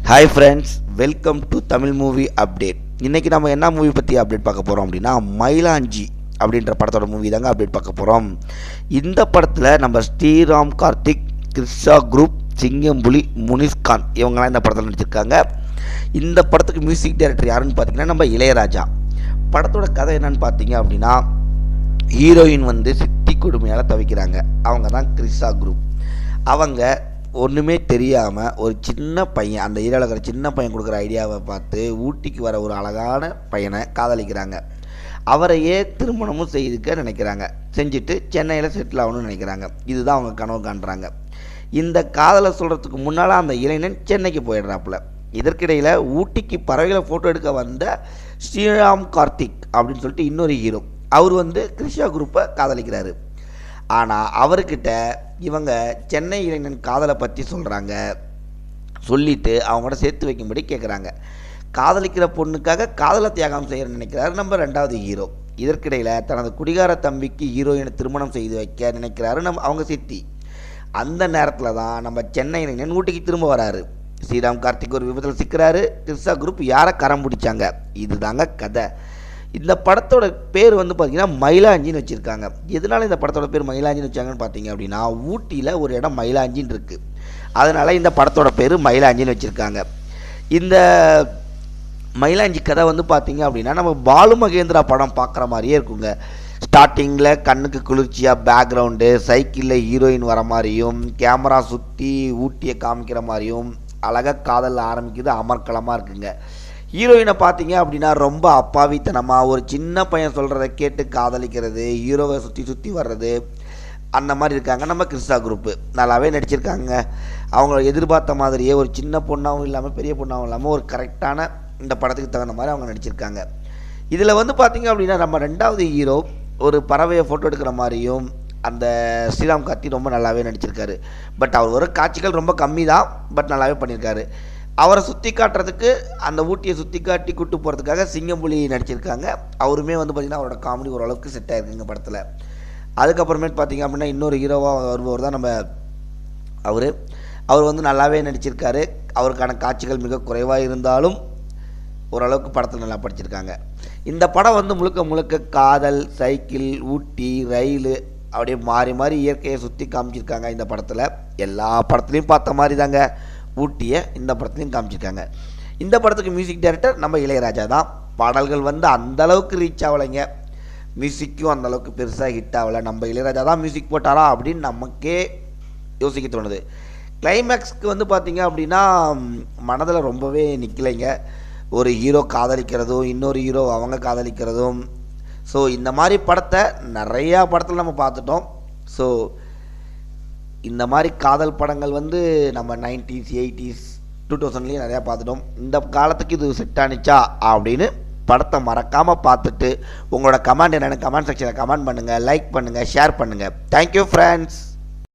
Hi friends, welcome to Tamil movie update. இன்றைக்கி நம்ம என்ன மூவி பற்றி அப்டேட் பார்க்க போகிறோம் அப்படின்னா, மயிலாஞ்சி அப்படின்ற படத்தோட மூவி தாங்க அப்டேட் பார்க்க போகிறோம். இந்த படத்தில் நம்ம ஸ்ரீராம் கார்த்திக், கிருஷா குரூப், சிங்கம்புலி, முனிஸ்கான் இவங்கெல்லாம் இந்த படத்தில் நடிச்சிருக்காங்க. இந்த படத்துக்கு மியூசிக் டைரக்டர் யாருன்னு பார்த்தீங்கன்னா நம்ம இளையராஜா. படத்தோட கதை என்னன்னு பார்த்தீங்க அப்படின்னா, ஹீரோயின் சித்தி கொடுமையால் தவிக்கிறாங்க. அவங்க தான் கிருஷா குரூப். அவங்க ஒன்றுமே தெரியாமல் ஒரு சின்ன பையன், அந்த ஏரியாவில் இருக்கிற சின்ன பையன் கொடுக்குற ஐடியாவை பார்த்து ஊட்டிக்கு வர ஒரு அழகான பையனை காதலிக்கிறாங்க. அவரையே திருமணமும் செய்துக்க நினைக்கிறாங்க. செஞ்சுட்டு சென்னையில் செட்டில் ஆகணும்னு நினைக்கிறாங்க. இதுதான் அவங்க கனவு காண்றாங்க. இந்த காதலை சொல்கிறதுக்கு முன்னால் அந்த இளைஞன் சென்னைக்கு போயிடுறாப்புல. இதற்கிடையில் ஊட்டிக்கு பறவைகளை ஃபோட்டோ எடுக்க வந்த ஸ்ரீராம் கார்த்திக் அப்படின்னு சொல்லிட்டு இன்னொரு ஹீரோ, அவர் கிருஷா குரூப்பை காதலிக்கிறாரு. ஆனால் அவர்கிட்ட இவங்க சென்னை இளைஞன் காதலை பற்றி சொல்கிறாங்க. சொல்லிவிட்டு அவங்களோட சேர்த்து வைக்கும்படி கேட்குறாங்க. காதலிக்கிற பொண்ணுக்காக காதலை தியாகம் செய்ய நினைக்கிறாரு நம்ம ரெண்டாவது ஹீரோ. இதற்கிடையில் தனது குடிகார தம்பிக்கு ஹீரோயினை திருமணம் செய்து வைக்க நினைக்கிறாரு அவங்க சித்தி. அந்த நேரத்தில் தான் நம்ம சென்னை இளைஞன் ஊட்டிக்கு திரும்ப வராரு. ஸ்ரீராம் கார்த்திக் ஒரு விபத்தில் சிக்கிறாரு. கிருஷா குரூப் யாரை கரம் பிடிச்சாங்க, இதுதாங்க கதை. இந்த படத்தோட பேர் பார்த்திங்கன்னா மயிலாஞ்சின்னு வச்சுருக்காங்க. எதனால இந்த படத்தோட பேர் மயிலாஞ்சின்னு வச்சாங்கன்னு பார்த்தீங்க அப்படின்னா, ஊட்டியில் ஒரு இடம் மயிலாஞ்சின்னு இருக்குது. அதனால் இந்த படத்தோட பேர் மயிலாஞ்சின்னு வச்சுருக்காங்க. இந்த மயிலாஞ்சி கதை பார்த்தீங்க அப்படின்னா, நம்ம பாலு மகேந்திரா படம் பார்க்குற மாதிரியே இருக்குங்க. ஸ்டார்டிங்கில் கண்ணுக்கு குளிர்ச்சியாக பேக்ரவுண்டு, சைக்கிளில் ஹீரோயின் வர மாதிரியும், கேமரா சுற்றி ஊட்டியை காமிக்கிற மாதிரியும் அழகாக காதலில் ஆரம்பிக்குது. அமர்க்கலமாக இருக்குங்க. ஹீரோயினை பார்த்தீங்க அப்படின்னா ரொம்ப அப்பாவித்தனமாக ஒரு சின்ன பையன் சொல்கிறத கேட்டு காதலிக்கிறது, ஹீரோவை சுற்றி வர்றது, அந்த மாதிரி இருக்காங்க நம்ம கிருஷா குரூப்பு. நல்லாவே நடிச்சிருக்காங்க. அவங்க எதிர்பார்த்த மாதிரியே ஒரு சின்ன பொண்ணாகவும் இல்லாமல் பெரிய பொண்ணாகவும் இல்லாமல் ஒரு கரெக்டான இந்த படத்துக்கு தகுந்த மாதிரி அவங்க நடிச்சிருக்காங்க. இதில் பார்த்தீங்க அப்படின்னா நம்ம ரெண்டாவது ஹீரோ ஒரு பறவையை ஃபோட்டோ எடுக்கிற மாதிரியும் அந்த ஸ்ரீராம் கார்த்திக் ரொம்ப நல்லாவே நடிச்சிருக்காரு. பட் அவர் ஒரு காட்சிகள் ரொம்ப கம்மி தான், பட் நல்லாவே பண்ணியிருக்காரு. அவரை சுற்றி காட்டுறதுக்கு, அந்த ஊட்டியை சுற்றி காட்டி கூட்டு போகிறதுக்காக சிங்கம்புலி நடிச்சிருக்காங்க. அவருமே பார்த்திங்கன்னா அவரோட காமெடி ஓரளவுக்கு செட் ஆகிருக்குங்க படத்தில். அதுக்கப்புறமேட்டு பார்த்திங்க அப்படின்னா இன்னொரு ஹீரோவாக வருபவர் தான் நம்ம அவர் நல்லாவே நடிச்சிருக்காரு. அவருக்கான காட்சிகள் மிக குறைவாக இருந்தாலும் ஓரளவுக்கு படத்தில் நல்லா படிச்சிருக்காங்க. இந்த படம் முழுக்க முழுக்க காதல், சைக்கிள், ஊட்டி, ரயில் அப்படியே மாறி மாறி இயற்கையை சுற்றி காமிச்சிருக்காங்க. இந்த படத்தில் எல்லா படத்துலையும் பார்த்த மாதிரி தாங்க ஊட்டியை இந்த படத்துலையும் காமிச்சிருக்காங்க. இந்த படத்துக்கு மியூசிக் டைரக்டர் நம்ம இளையராஜா தான். பாடல்கள் அந்தளவுக்கு ரீச் ஆகலைங்க. மியூசிக்கும் அந்தளவுக்கு பெருசாக ஹிட் ஆகலை. நம்ம இளையராஜா தான் மியூசிக் போட்டாரா அப்படின்னு நமக்கே யோசிக்க தோணுது. கிளைமேக்ஸ்க்கு பார்த்தீங்க அப்படின்னா மனதில் ரொம்பவே நிற்கலைங்க. ஒரு ஹீரோ காதலிக்கிறதும் இன்னொரு ஹீரோ அவங்க காதலிக்கிறதும். ஸோ இந்த மாதிரி படத்தை நிறையா படத்தில் நம்ம பார்த்துட்டோம். ஸோ இந்த மாதிரி காதல் படங்கள் நம்ம 90s, 80s, 2000லேயும் நிறையா பார்த்துட்டோம். இந்த காலத்துக்கு இது செட் ஆனிச்சா அப்படின்னு படத்தை மறக்காமல் பார்த்துட்டு உங்களோட கமெண்ட் என்னென்னு கமெண்ட் செக்ஷனில் கமெண்ட் பண்ணுங்கள், லைக் பண்ணுங்கள், ஷேர் பண்ணுங்கள். Thank you friends.